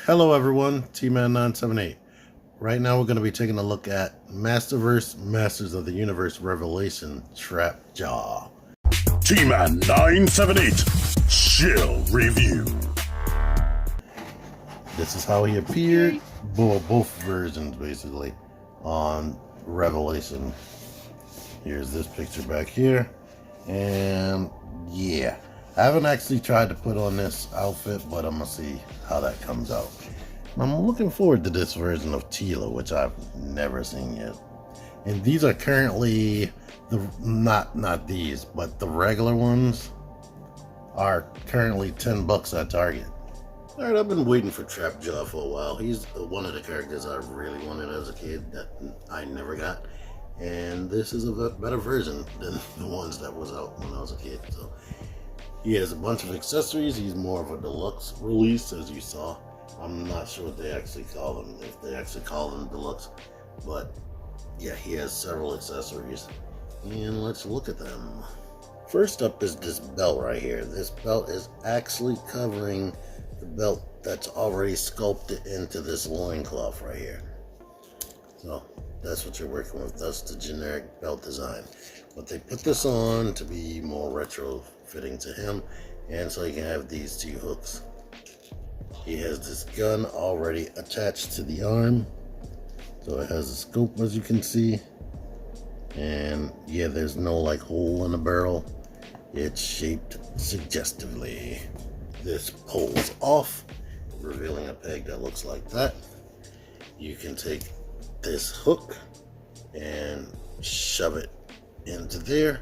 Hello everyone, T-Man978. Right now we're going to be taking a look at Masterverse, Masters of the Universe Revelation Trap Jaw. T-Man978 Chill Review. This is how he appeared, both versions basically, on Revelation. Here's this picture back here, and yeah. I haven't actually tried to put on this outfit, but I'm going to see how that comes out. I'm looking forward to this version of Tila, which I've never seen yet. And these are currently, not these, but the regular ones are currently $10 at Target. Alright, I've been waiting for Trapjaw for a while. He's one of the characters I really wanted as a kid that I never got. And this is a better version than the ones that was out when I was a kid. So he has a bunch of accessories. He's more of a deluxe release, as you saw. I'm not sure what they actually call them, if they actually call them deluxe. But yeah, he has several accessories. And let's look at them. First up is this belt right here. This belt is actually covering the belt that's already sculpted into this loincloth right here. So that's what you're working with. That's the generic belt design. But they put this on to be more retro fitting to him, and so he can have these two hooks. He has this gun already attached to the arm, so it has a scope, as you can see. And yeah, there's no like hole in the barrel. It's shaped suggestively. This pulls off, revealing a peg that looks like that. You can take this hook and shove it into there,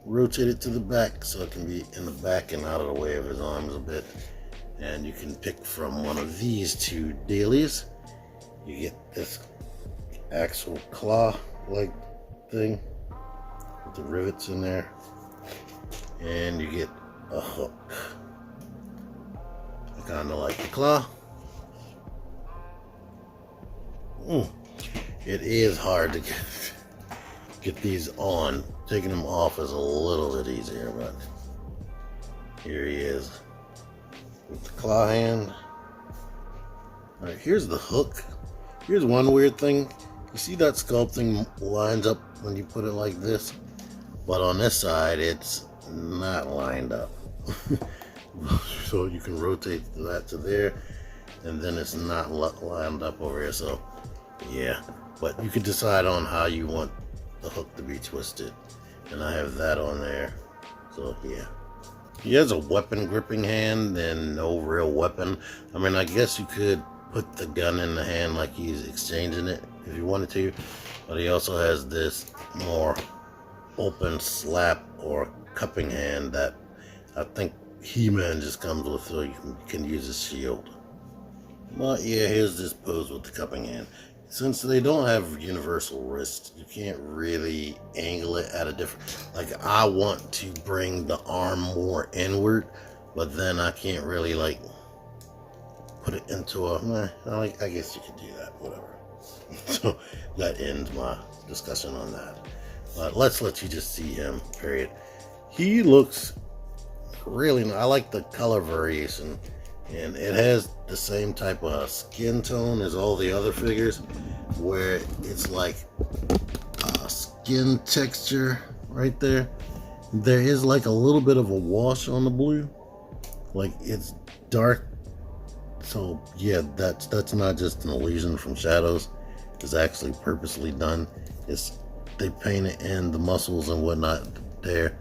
rotate it to the back so it can be in the back and out of the way of his arms a bit. And you can pick from one of these two dailies. You get this actual claw like thing with the rivets in there, and you get a hook. I kind of like the claw. It is hard to get these on. Taking them off is a little bit easier, but here he is with the claw hand. Alright, here's the hook. Here's one weird thing. You see that sculpting lines up when you put it like this? But on this side, it's not lined up. So you can rotate that to there, and then it's not lined up over here. So yeah, but you can decide on how you want the hook to be twisted, and I have that on there. So yeah, he has a weapon gripping hand and no real weapon. I mean, I guess you could put the gun in the hand like he's exchanging it if you wanted to, but he also has this more open slap or cupping hand that I think He-Man just comes with, so you can use his shield. But yeah, here's this pose with the cupping hand. Since they don't have universal wrists, you can't really angle it at a different... Like, I want to bring the arm more inward, but then I can't really, like, put it into a... I guess you could do that, whatever. So, that ends my discussion on that. But let's let you just see him, period. He looks really... I like the color variation. And it has the same type of skin tone as all the other figures, where it's like a skin texture right there. There is like a little bit of a wash on the blue, like it's dark. So yeah, that's not just an illusion from shadows. It's actually purposely done. They painted in the muscles and whatnot there,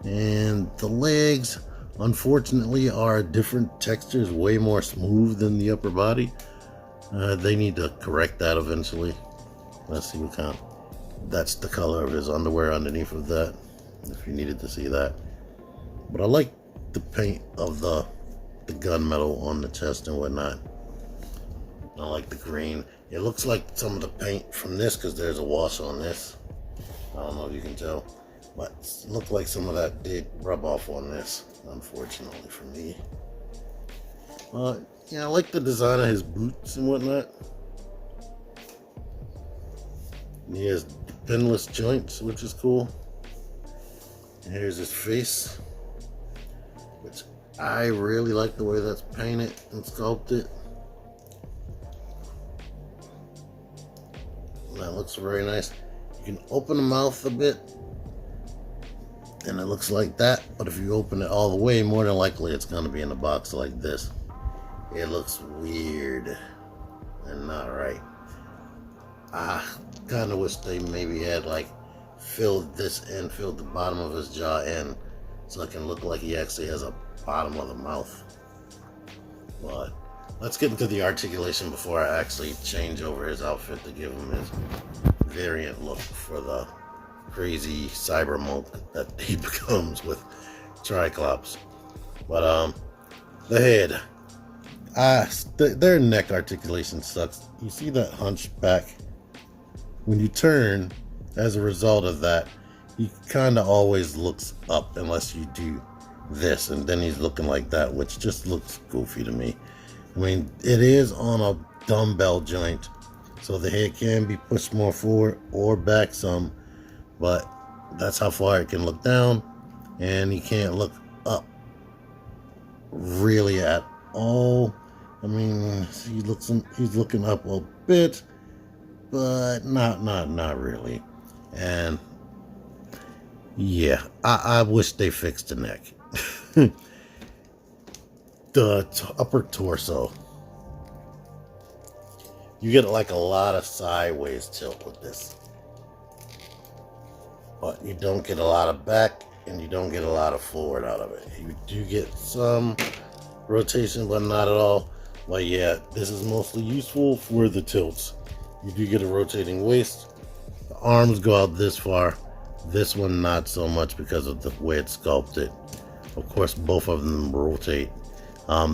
and the legs, unfortunately, are different textures, way more smooth than the upper body. They need to correct that eventually. Let's see what kind. That's the color of his underwear underneath of that, if you needed to see that. But I like the paint of the gunmetal on the chest and whatnot. I like the green. It looks like some of the paint from this, because there's a wash on this. I don't know if you can tell, but it looked like some of that did rub off on this, unfortunately for me. Yeah, I like the design of his boots and whatnot. And he has pinless joints, which is cool. And here's his face, which I really like the way that's painted and sculpted. That looks very nice. You can open the mouth a bit, and it looks like that. But if you open it all the way, more than likely it's going to be in a box like this. It looks weird and not right. I kind of wish they maybe had like filled this in, filled the bottom of his jaw in, so it can look like he actually has a bottom of the mouth. But let's get into the articulation before I actually change over his outfit to give him his variant look for the crazy cyber mode that he becomes with Triclops. But the head, their neck articulation sucks. You see that hunchback? When you turn, as a result of that, he kind of always looks up unless you do this, and then he's looking like that, which just looks goofy to me. I mean, it is on a dumbbell joint, so the head can be pushed more forward or back some, but that's how far it can look down, and he can't look up really at all. I mean, he's looking up a bit, but not really. And yeah, I wish they fixed the neck. The upper torso, you get like a lot of sideways tilt with this, but you don't get a lot of back, and you don't get a lot of forward out of it. You do get some rotation, but not at all. But yeah, this is mostly useful for the tilts. You do get a rotating waist. The arms go out this far. This one not so much because of the way it's sculpted. Of course, both of them rotate.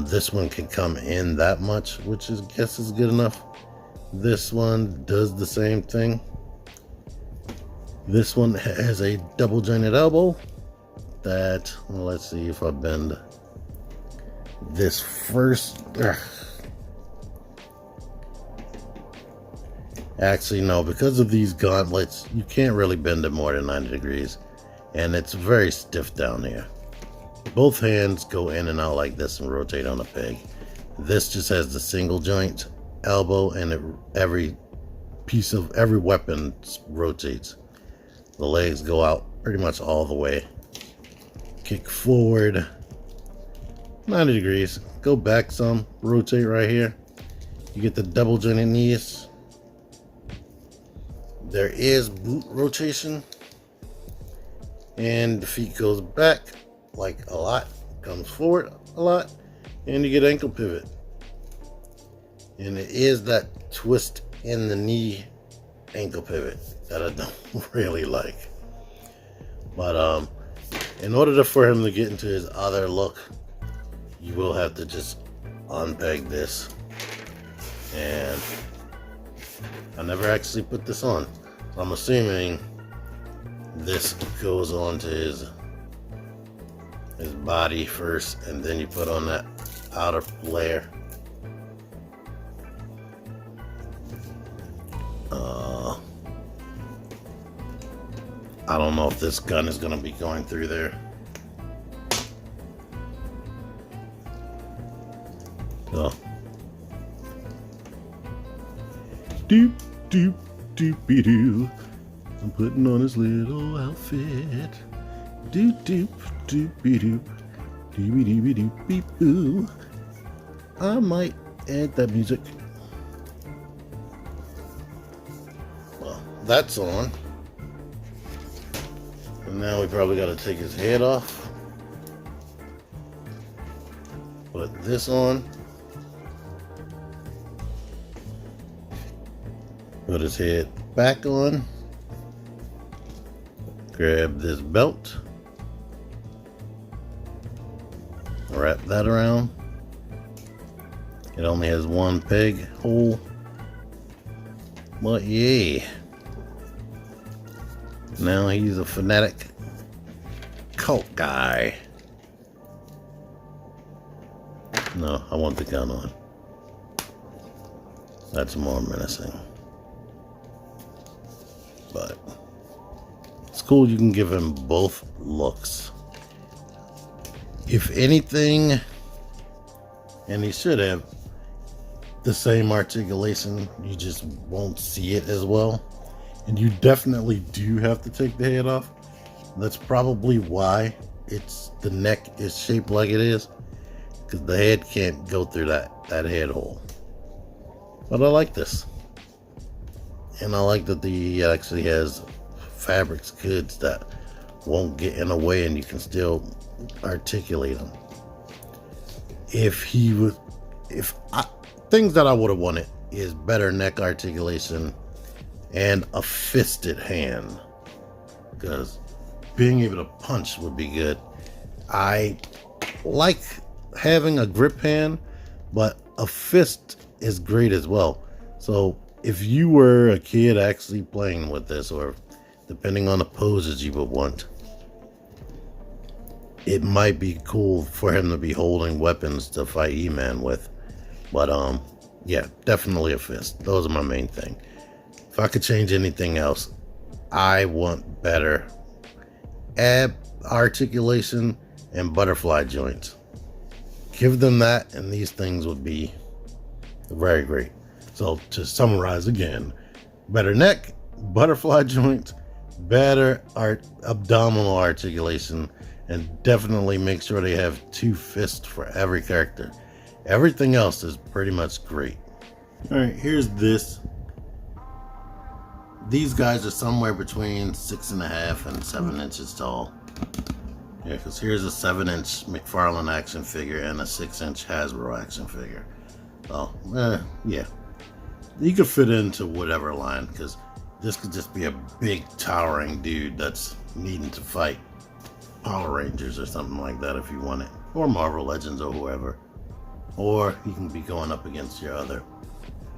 This one can come in that much, which I guess is good enough. This one does the same thing. This one has a double jointed elbow that, well, let's see if I bend this first. Actually, no, because of these gauntlets, you can't really bend it more than 90 degrees, and it's very stiff down here. Both hands go in and out like this and rotate on a peg. This just has the single joint elbow, and every piece of every weapon rotates. The legs go out pretty much all the way. Kick forward 90 degrees, go back some, rotate right here. You get the double jointed knees. There is boot rotation, and the feet goes back like a lot, comes forward a lot, and you get ankle pivot. And it is that twist in the knee ankle pivot that I don't really like. But in order for him to get into his other look, you will have to just unpeg this. And I never actually put this on, so I'm assuming this goes on to his body first, and then you put on that outer layer. I don't know if this gun is going to be going through there. So. Doop, doop, doopy doo. I'm putting on his little outfit. Doop, doop, doopy doop. Doopy doopy doop beep boo. I might add that music. Well, that's on. And now we probably got to take his head off. Put this on. Put his head back on. Grab this belt. Wrap that around. It only has one peg hole. But yeah. Now he's a fanatic cult guy. No, I want the gun on. That's more menacing. But it's cool you can give him both looks. If anything, and he should have, the same articulation. You just won't see it as well. And you definitely do have to take the head off. That's probably why the neck is shaped like it is, because the head can't go through that head hole. But I like this. And I like that he actually has fabrics goods that won't get in the way and you can still articulate them. Things that I would have wanted is better neck articulation and a fisted hand, because being able to punch would be good. I like having a grip hand, but a fist is great as well. So if you were a kid actually playing with this, or depending on the poses you would want, it might be cool for him to be holding weapons to fight E-Man with. But yeah, definitely a fist. Those are my main thing. If I could change anything else, I want better ab articulation and butterfly joints. Give them that and these things would be very great. So to summarize again, better neck, butterfly joints, better abdominal articulation, and definitely make sure they have 2 fists for every character. Everything else is pretty much great. All right, here's this. These guys are somewhere between 6.5 and 7 inches tall. Yeah, because here's a 7-inch McFarlane action figure and a 6-inch Hasbro action figure. So, yeah. You could fit into whatever line, because this could just be a big towering dude that's needing to fight Power Rangers or something like that if you want it. Or Marvel Legends or whoever. Or you can be going up against your other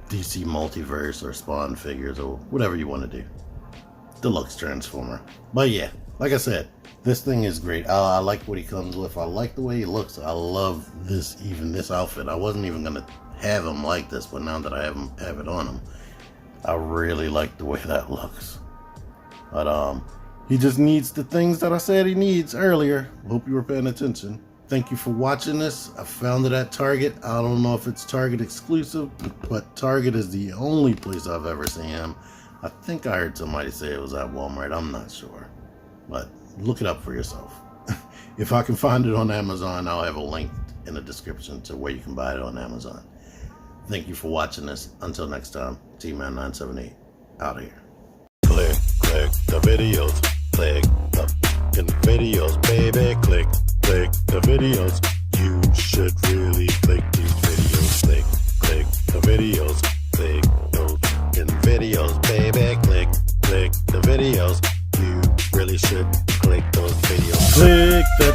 DC Multiverse or Spawn figures or whatever you want to do. Deluxe Transformer. But yeah, like I said, this thing is great. I like what he comes with. I like the way he looks. I love this outfit. I wasn't even going to have him like this, but now that I have it on him, I really like the way that looks. But he just needs the things that I said he needs earlier. Hope you were paying attention. Thank you for watching this. I found it at Target. I don't know if it's Target exclusive, but Target is the only place I've ever seen him. I think I heard somebody say it was at Walmart. I'm not sure, but look it up for yourself. If I can find it on Amazon, I'll have a link in the description to where you can buy it on Amazon. Thank you for watching this. Until next time, T-Man978 out of here. Click the videos. Click the videos, baby. Click the videos. You should really click these videos. Click the videos. Click those videos, baby. Click the videos. You really should click those videos. Click the